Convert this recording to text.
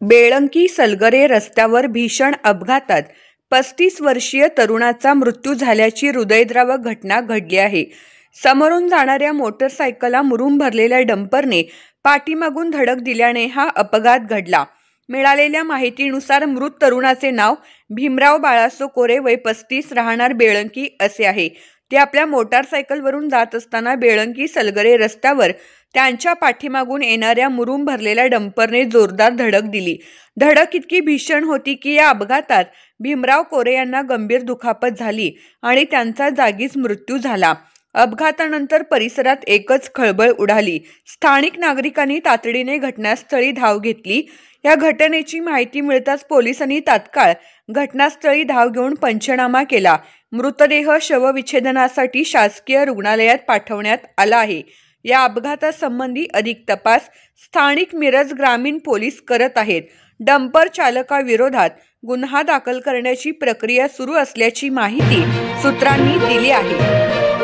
बेळंकी सलगरे रस्त्यावर भीषण अपघातात 35 वर्षीय तरुणाचा मृत्यू झाल्याची हृदयद्रावक घटना घडली आहे। समोरून जाणाऱ्या मोटरसायकलला मुरुम भरलेल्या डंपरने पाठीमागून धडक दिल्याने हा अपघात घडला। मिळालेल्या माहितीनुसार मृत तरुणाचे नाव भीमराव बाळासो कोरे वय 35 राहणार बेळंकी असे आहे। ते आपल्या मोटारसायकलवरून जात असताना बेळंकी सलगरे रस्त्यावर त्यांच्या पाठीमागून येणाऱ्या मुरुम भरलेल्या डंपरने जोरदार धडक दिली। धडक इतकी भीषण होती की या अपघातात भीमराव कोरे यांना गंभीर दुखापत झाली आणि त्यांचा जागीच मृत्यू झाला। अपघातानंतर परिसरात एकच खळबळ उडाली। स्थानिक नागरिकांनी तातडीने घटनास्थळी धाव घेतली। या घटनेची माहिती मिळताच पोलिसांनी तात्काळ घटनास्थळी धाव घेऊन पंचनामा केला। मृतदेह शवविच्छेदनासाठी शासकीय रुग्णालयात पाठवण्यात आला आहे। या अपघातासंबंधी अधिक तपास स्थानिक मिरज ग्रामीण पोलीस करत आहेत। डंपर चालकाविरोधात गुन्हा दाखल करण्याची प्रक्रिया सुरू असल्याची माहिती सूत्रांनी दिली आहे।